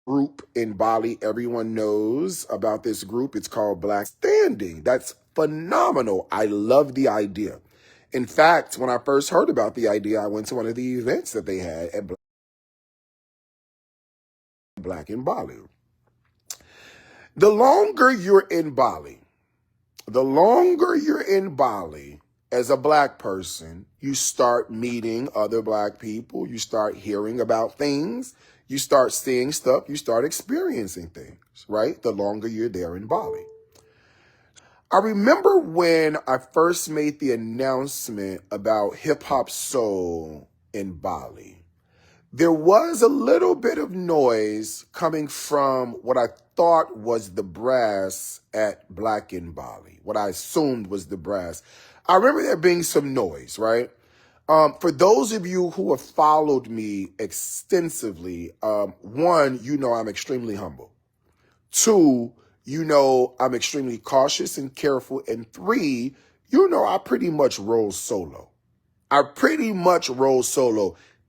group in Bali. Everyone knows about this group. It's called Black Standing. That's phenomenal. I love the idea. In fact, when I first heard about the idea, I went to one of the events that they had at Black in Bali. The longer you're in Bali, as a black person, you start meeting other black people, you start hearing about things, you start seeing stuff, you start experiencing things, right? The longer you're there in Bali. I remember when I first made the announcement about hip hop soul in Bali. There was a little bit of noise coming from what I thought was the brass at Black in Bali, what I assumed was the brass. I remember there being some noise, right? For those of you who have followed me extensively, one, you know I'm extremely humble. Two, you know I'm extremely cautious and careful. And three, you know I pretty much roll solo.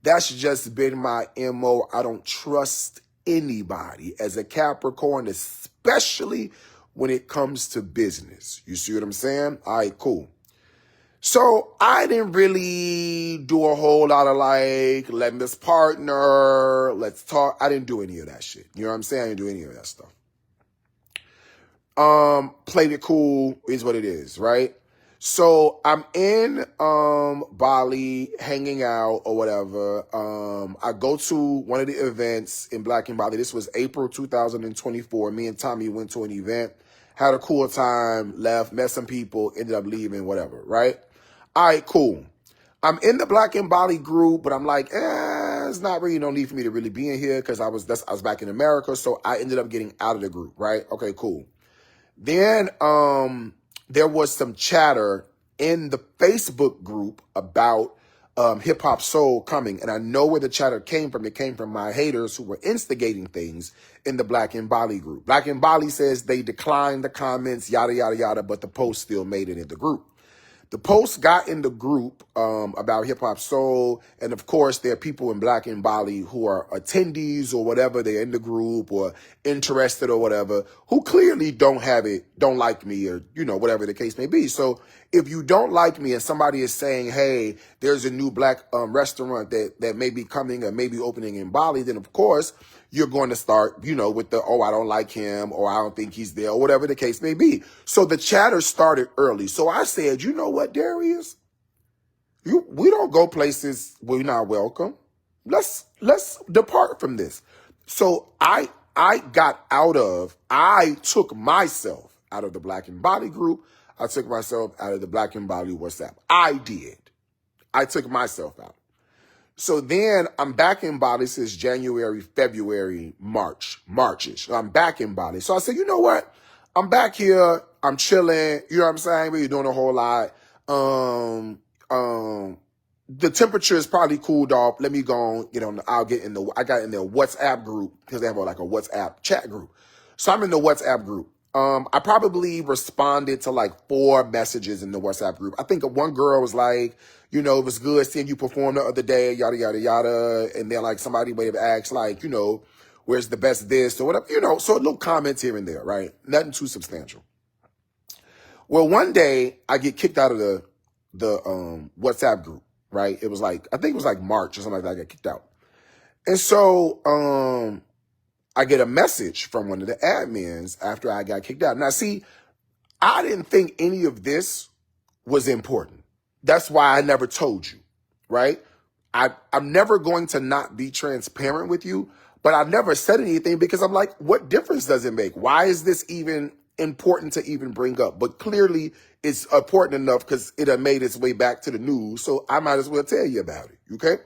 That's just been my MO. I don't trust anybody as a Capricorn, especially when it comes to business. You see what I'm saying? All right, cool. So I didn't really do a whole lot of like, let's partner, let's talk. I didn't do any of that shit. You know what I'm saying? I didn't do any of that stuff. Played it cool, is what it is, right? So I'm in Bali hanging out or whatever. I go to one of the events in Black in Bali. This was April 2024. Me and Tommy went to an event, had a cool time, left, met some people, ended up leaving, whatever, right? All right, cool. I'm in the Black in Bali group, but I'm like, it's not really no need for me to really be in here because I was back in America, so I ended up getting out of the group, right? Okay, cool. Then there was some chatter in the Facebook group about hip hop soul coming, and I know where the chatter came from. It came from my haters who were instigating things in the Black in Bali group. Black in Bali says they declined the comments, yada yada yada, but the post still made it in the group. The post got in the group about hip hop soul, and of course, there are people in Black in Bali who are attendees or whatever. They're in the group or interested or whatever, who clearly don't like me, or whatever the case may be. So if you don't like me and somebody is saying, "Hey, there's a new black restaurant that may be coming or may be opening in Bali," then of course you're going to start, with the, I don't like him, or I don't think he's there, or whatever the case may be. So the chatter started early. So I said, you know what, Darius? We don't go places where you're not welcome. Let's depart from this. So I took myself out of the Black in Bali group. I took myself out of the Black in Bali WhatsApp. I took myself out. So then I'm back in Bali since January, February, Marchish. I'm back in Bali. So I said, you know what? I'm back here. I'm chilling. You know what I'm saying? We're doing a whole lot. The temperature is probably cooled off. Let me go on, I got in the WhatsApp group because they have like a WhatsApp chat group. So I'm in the WhatsApp group. I probably responded to like 4 messages in the WhatsApp group. I think one girl was like, it was good seeing you perform the other day, yada, yada, yada. And then like somebody may have asked like, where's the best this or whatever, so little comments here and there, right? Nothing too substantial. Well, one day I get kicked out of the WhatsApp group, right? It was like, I think it was like March or something like that. I got kicked out. And so, I get a message from one of the admins after I got kicked out. Now, see, I didn't think any of this was important. That's why I never told you, right? I'm never going to not be transparent with you, but I never said anything because I'm like, what difference does it make? Why is this even important to even bring up? But clearly it's important enough because it had made its way back to the news, so I might as well tell you about it, okay?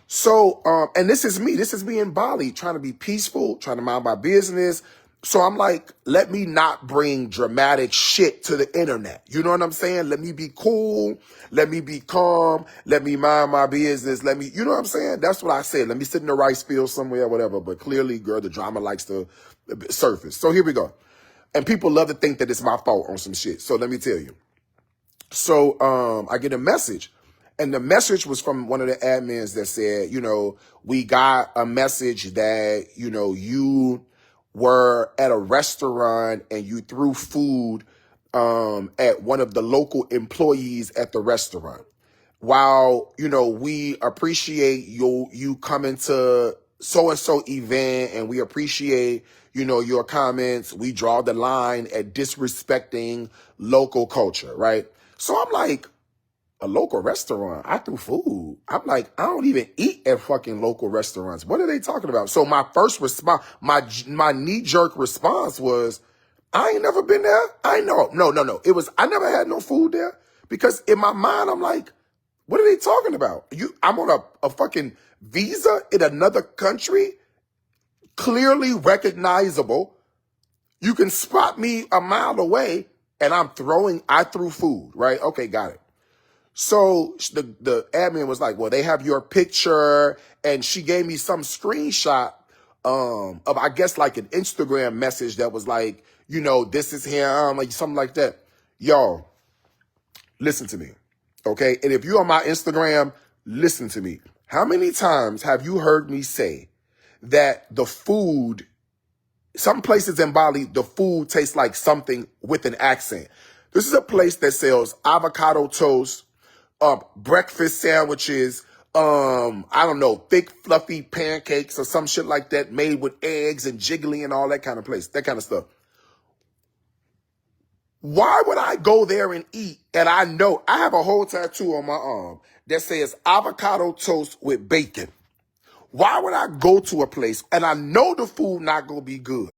So, and this is me in Bali, trying to be peaceful, trying to mind my business. So I'm like, let me not bring dramatic shit to the internet. You know what I'm saying? Let me be cool. Let me be calm. Let me mind my business. You know what I'm saying? That's what I said. Let me sit in the rice field somewhere, whatever. But clearly, girl, the drama likes to surface. So here we go. And people love to think that it's my fault on some shit. So let me tell you. So, I get a message. And the message was from one of the admins that said, we got a message that, you were at a restaurant and you threw food at one of the local employees at the restaurant. While, we appreciate you coming to so-and-so event and we appreciate, your comments, we draw the line at disrespecting local culture, right? So I'm like, a local restaurant, I threw food. I'm like, I don't even eat at fucking local restaurants. What are they talking about? So my first response, my knee-jerk response was, I ain't never been there. No. It was, I never had no food there. Because in my mind, I'm like, what are they talking about? I'm on a fucking visa in another country, clearly recognizable. You can spot me a mile away and I threw food, right? Okay, got it. So the admin was like, well, they have your picture, and she gave me some screenshot of, I guess, like an Instagram message that was like, this is him, like something like that. Y'all, listen to me, okay? And if you're on my Instagram, listen to me. How many times have you heard me say that the food, some places in Bali, the food tastes like something with an accent? This is a place that sells avocado toast, breakfast sandwiches, I don't know, thick, fluffy pancakes or some shit like that made with eggs and jiggly and all that kind of stuff. Why would I go there and eat? And I know I have a whole tattoo on my arm that says avocado toast with bacon. Why would I go to a place and I know the food not going to be good?